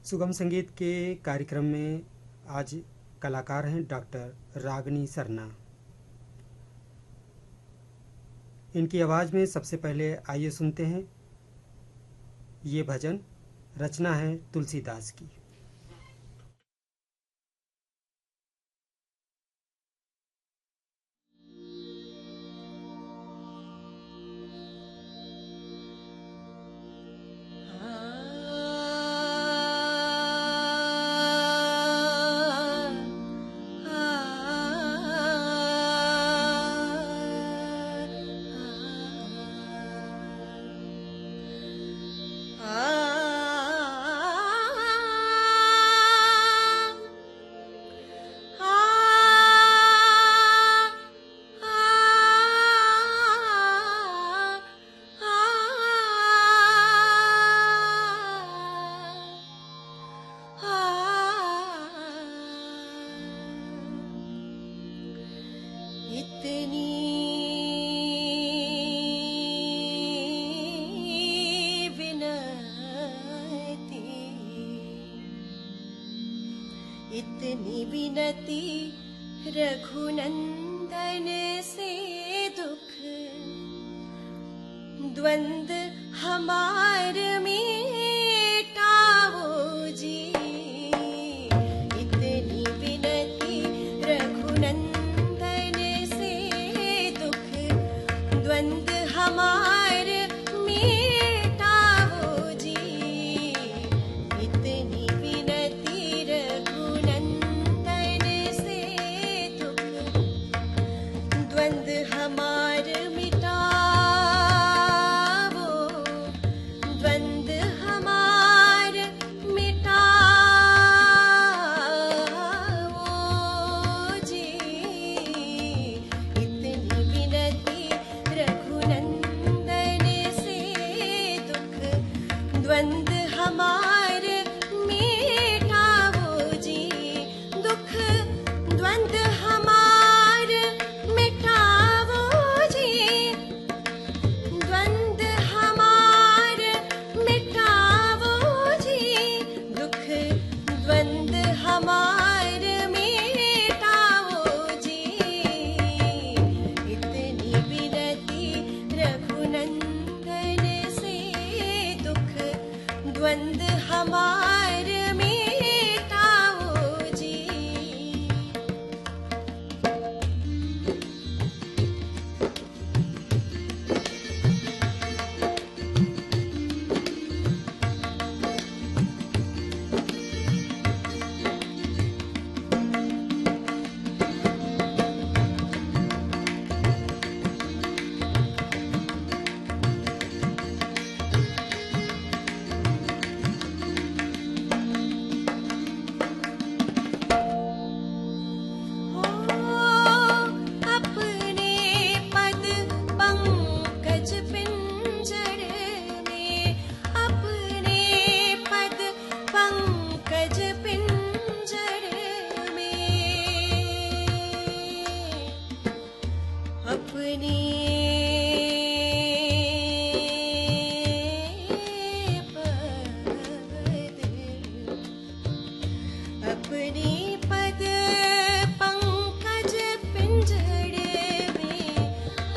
सुगम संगीत के कार्यक्रम में आज कलाकार हैं डॉक्टर रागनी सरना। इनकी आवाज़ में सबसे पहले आइए सुनते हैं ये भजन। रचना है तुलसीदास की। इतनी विनती रघुनंदन से दुख द्वंद हमार मिटाओ जी। इतनी विनती रघुनंदन से दुख द्वंद हमार मिटाओ जी। इतनी विनती रघुनंदन से दुख द्वंद हमार मिटाओ, द्वंद हमार मिटाओ जी। इतनी विनती रघुनंदन से दुख द्वंद हमार मिटाओ जी। दुख द्वंद हमार मिटाओ जी। द्वंद हमार मिटाओ जी। दुख द्वंद हमार मिटाओ जी। इतनी विनती रघुनंदन से दुख द्वंद हमार मिटाओ जी। अपने पद पंकज पिंजर में, अपने पद पंकज पिंजर में, अपने अपने पद पंकज पिंजर में,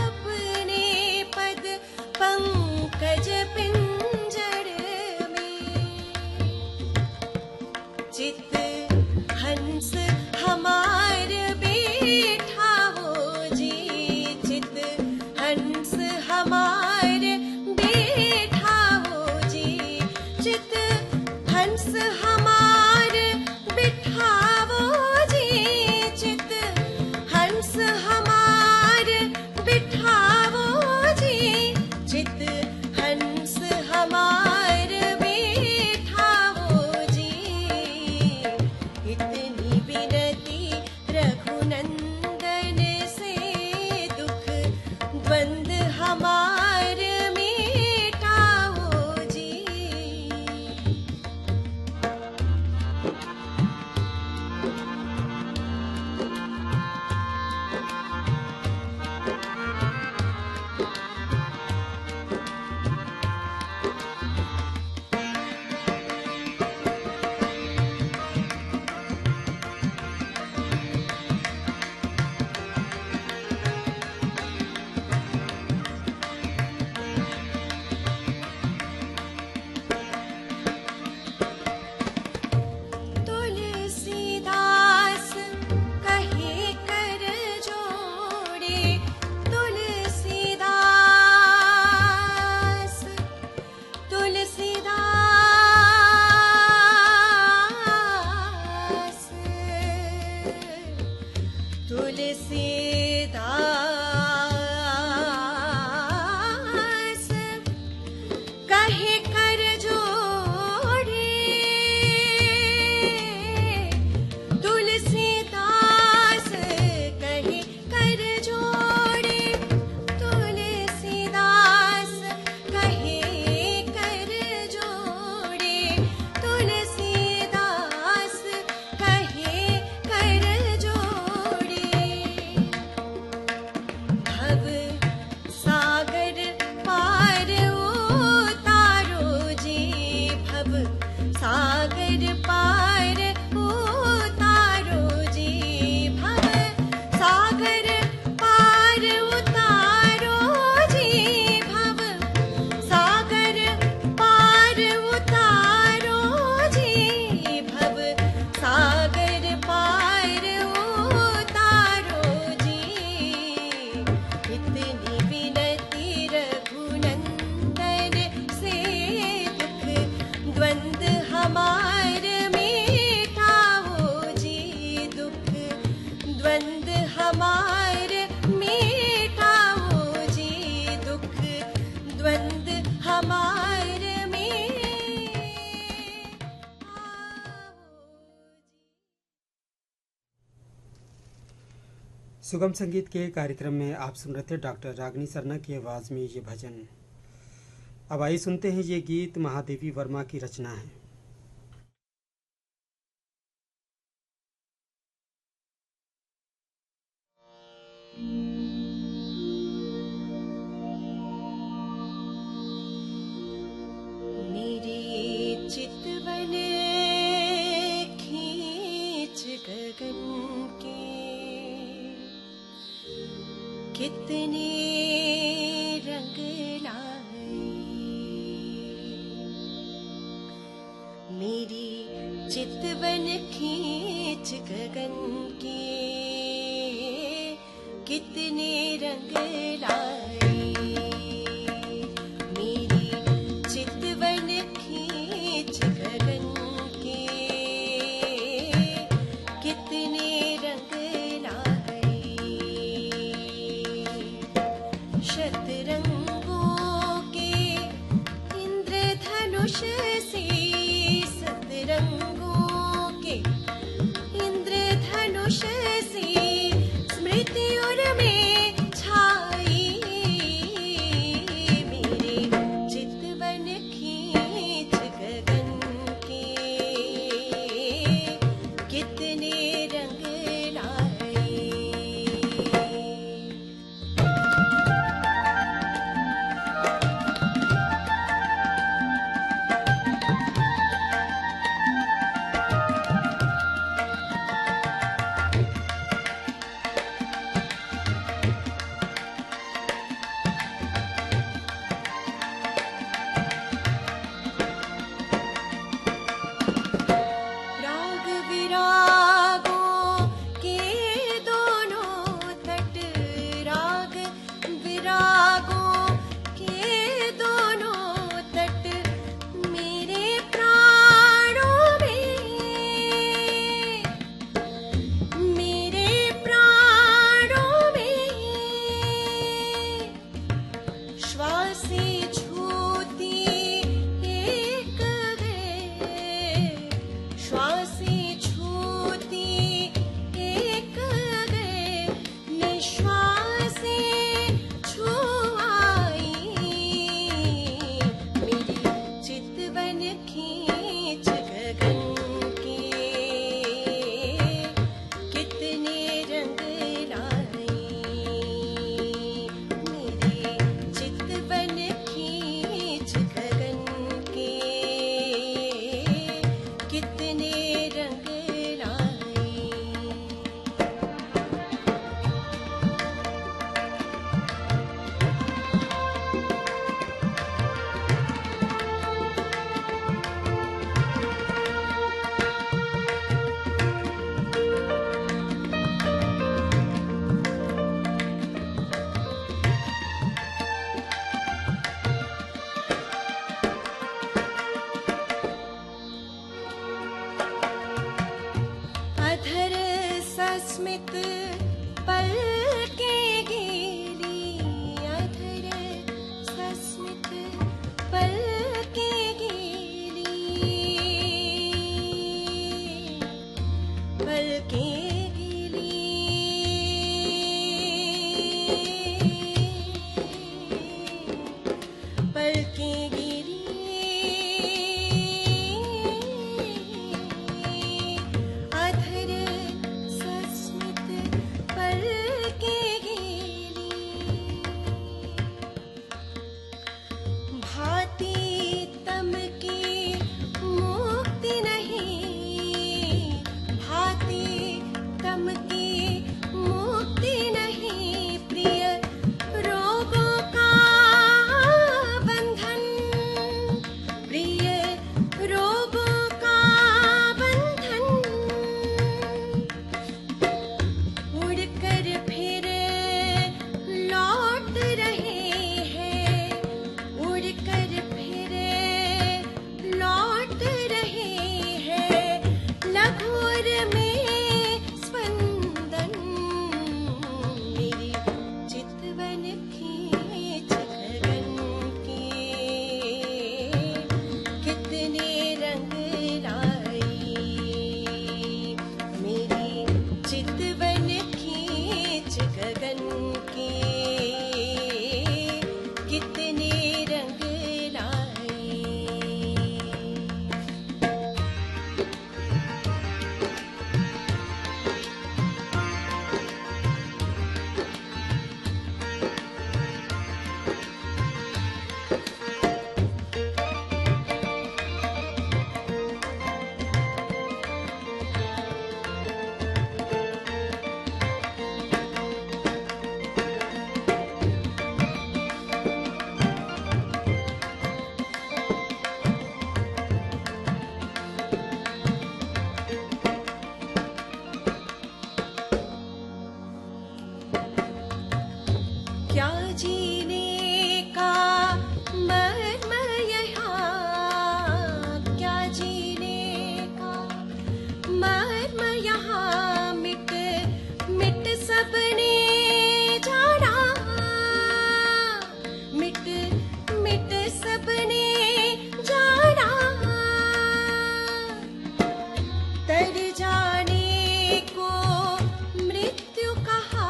अपने पद पंकज पिंजर में। चित हंस हमार बैठाओ जी। चित तुलसीदास कहे कर जोड़े, तुलसीदास कहे कर जोड़े, तुलसीदास कहे कर जोड़े, तुलसीदास कहे कर जोड़े। भव सागर पार उतारो जी, भव सागर पार उतारो जी, भव सागर पार उतारो जी, भव सागर पार उतारो जी, भव सागर पार उतारो जी। इतनी विनती रघुनंदन से, दुख द्वंद हमार मिटाओ जी, दुख द्वंद हमार मिटाओ जी, दुख द्वंद हमार मिटाओ जी। सुगम संगीत के कार्यक्रम में आप सुन रहे थे डॉक्टर रागिनी सरना की आवाज़ में ये भजन। अब आइए सुनते हैं ये गीत महादेवी वर्मा की रचना है। मेरे चितवन खींच गगन के, कितने रंग लाए, मेरी चितवन खींच गगन के, कितने रंग लाए, मेरी चितवन खींच गगन के, कितने रंग लाए। शतरंगों के इंद्रधनुष से, सतरंगों के इंद्रधनुष से, स्मृतियों में छाई, मेरे चितवन खींच गगन के, कितने रंग लाए। राग विरागों के दोनों तट, राग विरागों के दोनों तट, मेरे प्राणों में, मेरे प्राणों में, श्वासें छूती एक गए, श्वासें छूती एक गए, निश्वासें छुआई, मेरी चितवन खींच गगन के, कितने रंग लाए, मेरी चितवन खींच गगन के, कितने रंग लाए। क्या जीने का मर्म यहाँ, क्या जीने का मर्म यहाँ, मिट मिट सबने जाना, मिट मिट सबने जाना। तर जाने को मृत्यु कहा,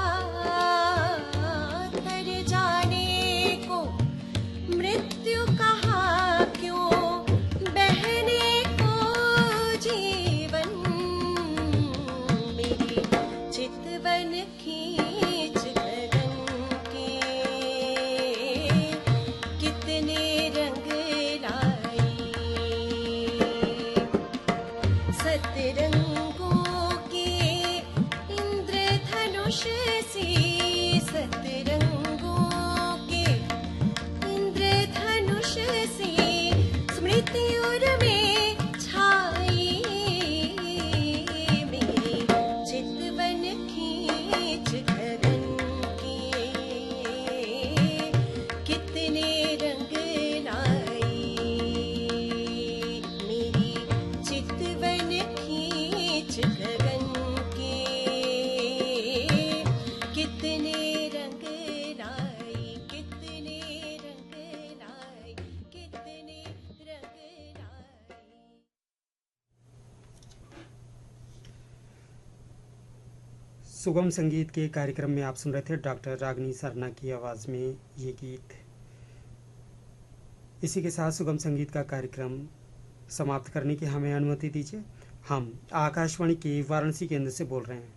तर जाने को मृत्यु कहा, क्यों बहने को जीवन। मेरी चितवन खींच गगन के, कितने रंग लाई, सतरंगों के इंद्रधनुष से, सतरंगों के इंद्रधनुष से, स्मृतियों में छाई। मेरी चितवन खींच गगन के, कितने रंग लाई। मेरी चितवन खींच गगन के, कितने रंग लाई, कितने रंग लाई, कितने रंग लाई। सुगम संगीत के कार्यक्रम में आप सुन रहे थे डॉक्टर रागनी सरना की आवाज़ में ये गीत। इसी के साथ सुगम संगीत का कार्यक्रम समाप्त करने की हमें अनुमति दीजिए। हम आकाशवाणी के वाराणसी केंद्र से बोल रहे हैं।